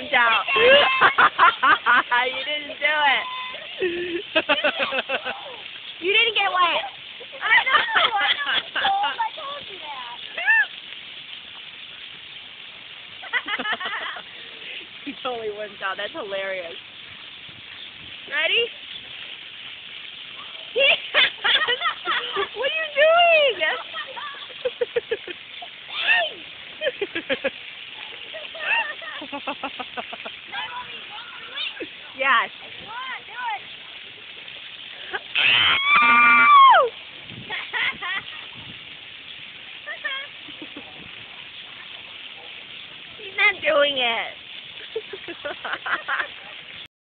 wimped out. You didn't do it. You didn't get wet. I know. I told you that. You totally wimped out. That's hilarious. Ready? What are you doing? Yes. He's not doing it.